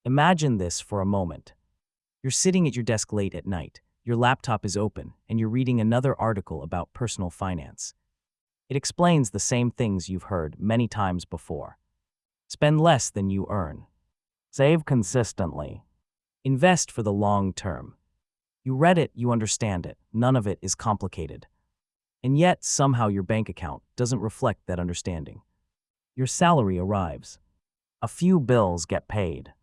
Imagine this for a moment. You're sitting at your desk late at night, your laptop is open, and you're reading another article about personal finance. It explains the same things you've heard many times before. Spend less than you earn. Save consistently. Invest for the long term. You read it, you understand it, none of it is complicated. And yet, somehow your bank account doesn't reflect that understanding. Your salary arrives. A few bills get paid.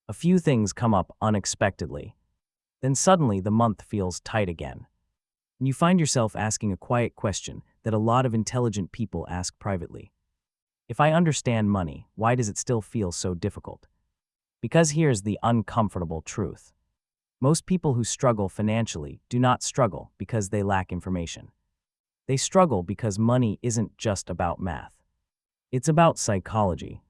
A few things come up unexpectedly. Then suddenly the month feels tight again. And you find yourself asking a quiet question that a lot of intelligent people ask privately. If I understand money, why does it still feel so difficult? Because here's the uncomfortable truth. Most people who struggle financially do not struggle because they lack information. They struggle because money isn't just about math. It's about psychology.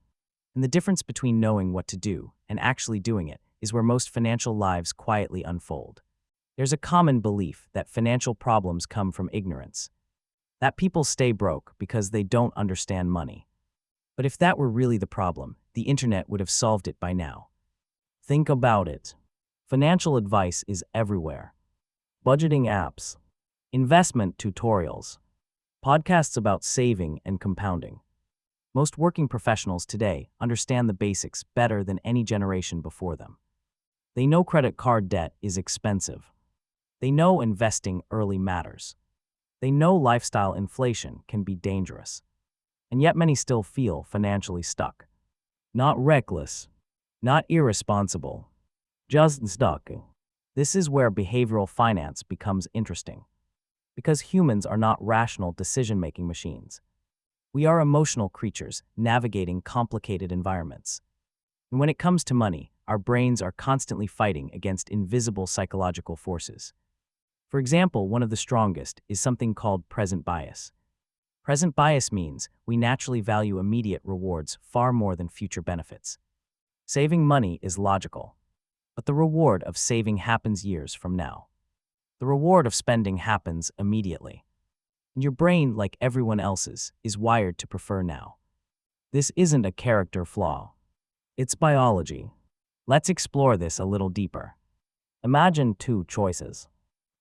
And the difference between knowing what to do and actually doing it is where most financial lives quietly unfold. There's a common belief that financial problems come from ignorance, that people stay broke because they don't understand money. But if that were really the problem, the internet would have solved it by now. Think about it. Financial advice is everywhere. Budgeting apps, investment tutorials, podcasts about saving and compounding. Most working professionals today understand the basics better than any generation before them. They know credit card debt is expensive. They know investing early matters. They know lifestyle inflation can be dangerous. And yet many still feel financially stuck. Not reckless, not irresponsible, just stuck. This is where behavioral finance becomes interesting. Because humans are not rational decision-making machines. We are emotional creatures navigating complicated environments. And when it comes to money, our brains are constantly fighting against invisible psychological forces. For example, one of the strongest is something called present bias. Present bias means we naturally value immediate rewards far more than future benefits. Saving money is logical, but the reward of saving happens years from now. The reward of spending happens immediately. And your brain, like everyone else's, is wired to prefer now. This isn't a character flaw. It's biology. Let's explore this a little deeper. Imagine two choices.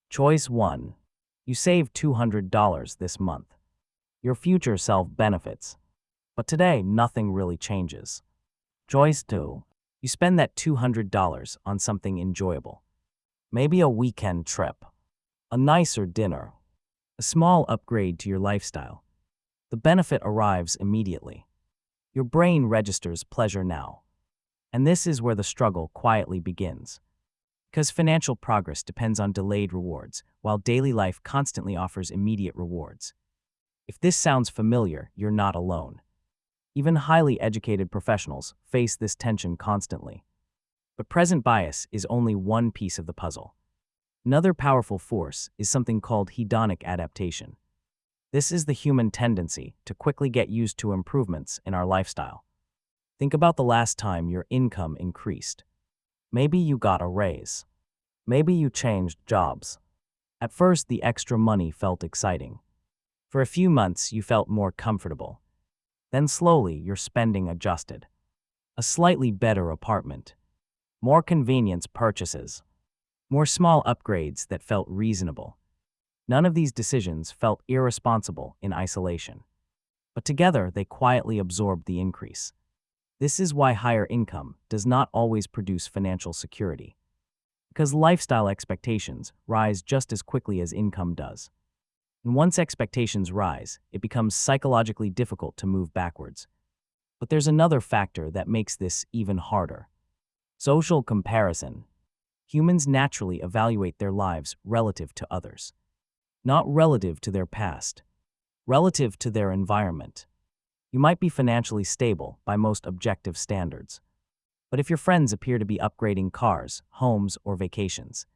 Choice 1. You save $200 this month. Your future self benefits. But today, nothing really changes. Choice 2. You spend that $200 on something enjoyable. Maybe a weekend trip, a nicer dinner, a small upgrade to your lifestyle. The benefit arrives immediately. Your brain registers pleasure now. And this is where the struggle quietly begins. Because financial progress depends on delayed rewards, while daily life constantly offers immediate rewards. If this sounds familiar, you're not alone. Even highly educated professionals face this tension constantly. But present bias is only one piece of the puzzle. Another powerful force is something called hedonic adaptation. This is the human tendency to quickly get used to improvements in our lifestyle. Think about the last time your income increased. Maybe you got a raise. Maybe you changed jobs. At first, the extra money felt exciting. For a few months, you felt more comfortable. Then slowly, your spending adjusted. A slightly better apartment. More convenience purchases. More small upgrades that felt reasonable. None of these decisions felt irresponsible in isolation. But together, they quietly absorbed the increase. This is why higher income does not always produce financial security. Because lifestyle expectations rise just as quickly as income does. And once expectations rise, it becomes psychologically difficult to move backwards. But there's another factor that makes this even harder. Social comparison. Humans naturally evaluate their lives relative to others. Not relative to their past. Relative to their environment. You might be financially stable by most objective standards. But if your friends appear to be upgrading cars, homes, or vacations,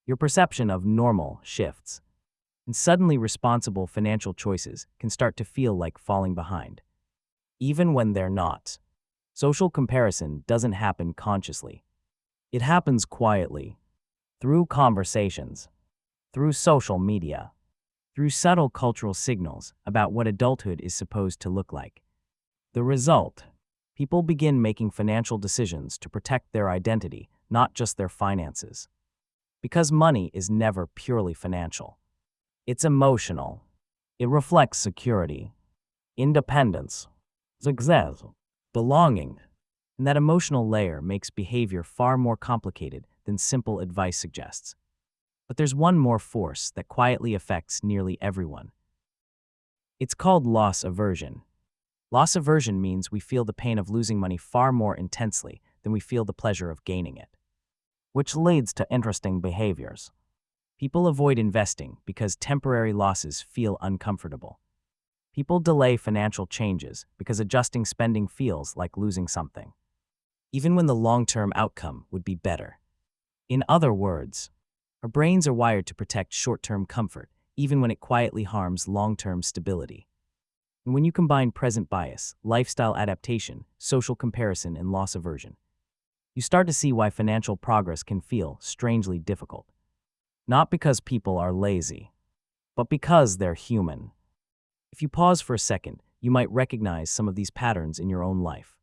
your perception of normal shifts. And suddenly responsible financial choices can start to feel like falling behind. Even when they're not. Social comparison doesn't happen consciously. It happens quietly, through conversations, through social media, through subtle cultural signals about what adulthood is supposed to look like. The result, People begin making financial decisions to protect their identity, not just their finances. Because money is never purely financial. It's emotional. It reflects security, independence, success, belonging. And that emotional layer makes behavior far more complicated than simple advice suggests. But there's one more force that quietly affects nearly everyone. It's called loss aversion. Loss aversion means we feel the pain of losing money far more intensely than we feel the pleasure of gaining it, which leads to interesting behaviors. People avoid investing because temporary losses feel uncomfortable. People delay financial changes because adjusting spending feels like losing something, even when the long-term outcome would be better. In other words, our brains are wired to protect short-term comfort, even when it quietly harms long-term stability. And when you combine present bias, lifestyle adaptation, social comparison, and loss aversion, you start to see why financial progress can feel strangely difficult. Not because people are lazy, but because they're human. If you pause for a second, you might recognize some of these patterns in your own life.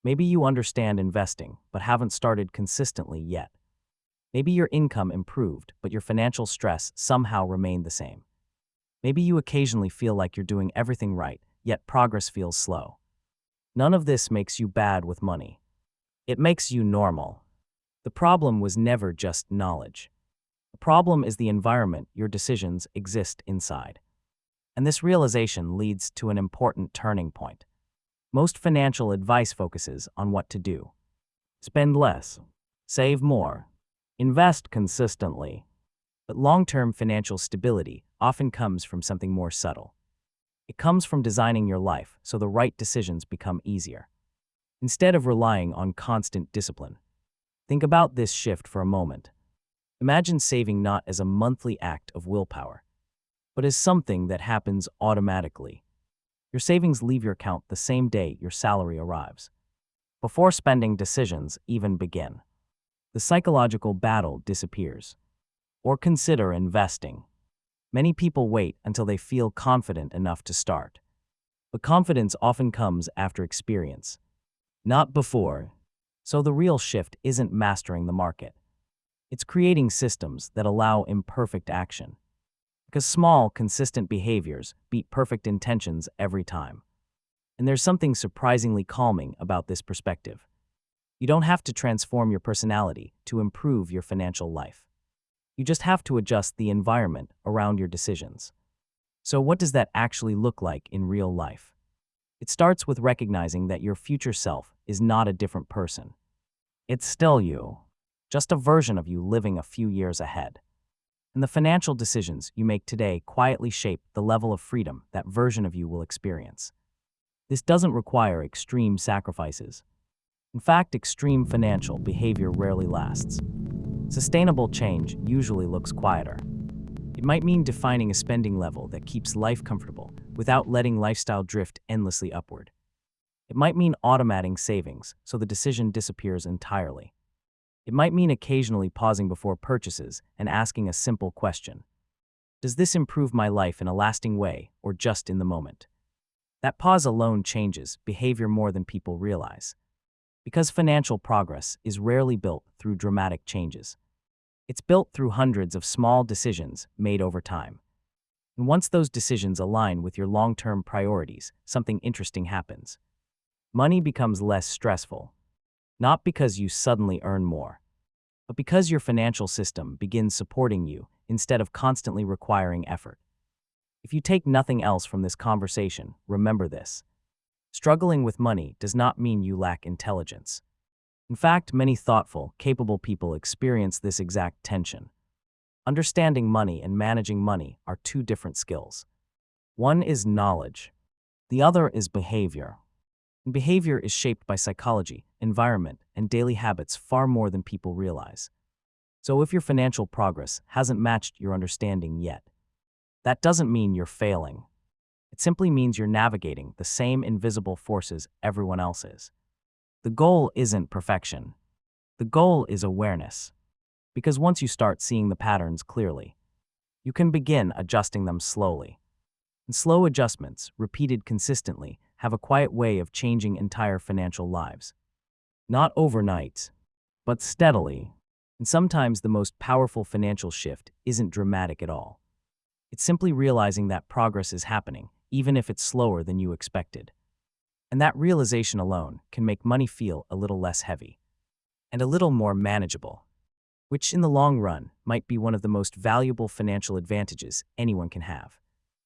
Maybe you understand investing, but haven't started consistently yet. Maybe your income improved, but your financial stress somehow remained the same. Maybe you occasionally feel like you're doing everything right, yet progress feels slow. None of this makes you bad with money. It makes you normal. The problem was never just knowledge. The problem is the environment your decisions exist inside. And this realization leads to an important turning point. Most financial advice focuses on what to do. Spend less, save more, invest consistently. But long-term financial stability often comes from something more subtle. It comes from designing your life so the right decisions become easier. Instead of relying on constant discipline, think about this shift for a moment. Imagine saving not as a monthly act of willpower, but as something that happens automatically. Your savings leave your account the same day your salary arrives, before spending decisions even begin. The psychological battle disappears. Or consider investing. Many people wait until they feel confident enough to start. But confidence often comes after experience, not before. So the real shift isn't mastering the market. It's creating systems that allow imperfect action. Because small, consistent behaviors beat perfect intentions every time. And there's something surprisingly calming about this perspective. You don't have to transform your personality to improve your financial life. You just have to adjust the environment around your decisions. So what does that actually look like in real life? It starts with recognizing that your future self is not a different person. It's still you, just a version of you living a few years ahead. And the financial decisions you make today quietly shape the level of freedom that version of you will experience. This doesn't require extreme sacrifices. In fact, extreme financial behavior rarely lasts. Sustainable change usually looks quieter. It might mean defining a spending level that keeps life comfortable without letting lifestyle drift endlessly upward. It might mean automating savings so the decision disappears entirely. It might mean occasionally pausing before purchases and asking a simple question. Does this improve my life in a lasting way or just in the moment? That pause alone changes behavior more than people realize. Because financial progress is rarely built through dramatic changes. It's built through hundreds of small decisions made over time. And once those decisions align with your long-term priorities, something interesting happens. Money becomes less stressful, not because you suddenly earn more, but because your financial system begins supporting you instead of constantly requiring effort. If you take nothing else from this conversation, remember this. Struggling with money does not mean you lack intelligence. In fact, many thoughtful, capable people experience this exact tension. Understanding money and managing money are two different skills. One is knowledge. The other is behavior. And behavior is shaped by psychology, environment, and daily habits far more than people realize. So if your financial progress hasn't matched your understanding yet, that doesn't mean you're failing. It simply means you're navigating the same invisible forces everyone else is. The goal isn't perfection. The goal is awareness. Because once you start seeing the patterns clearly, you can begin adjusting them slowly. And slow adjustments, repeated consistently, have a quiet way of changing entire financial lives. Not overnight, but steadily. And sometimes the most powerful financial shift isn't dramatic at all. It's simply realizing that progress is happening, even if it's slower than you expected. And that realization alone can make money feel a little less heavy and a little more manageable, which in the long run might be one of the most valuable financial advantages anyone can have.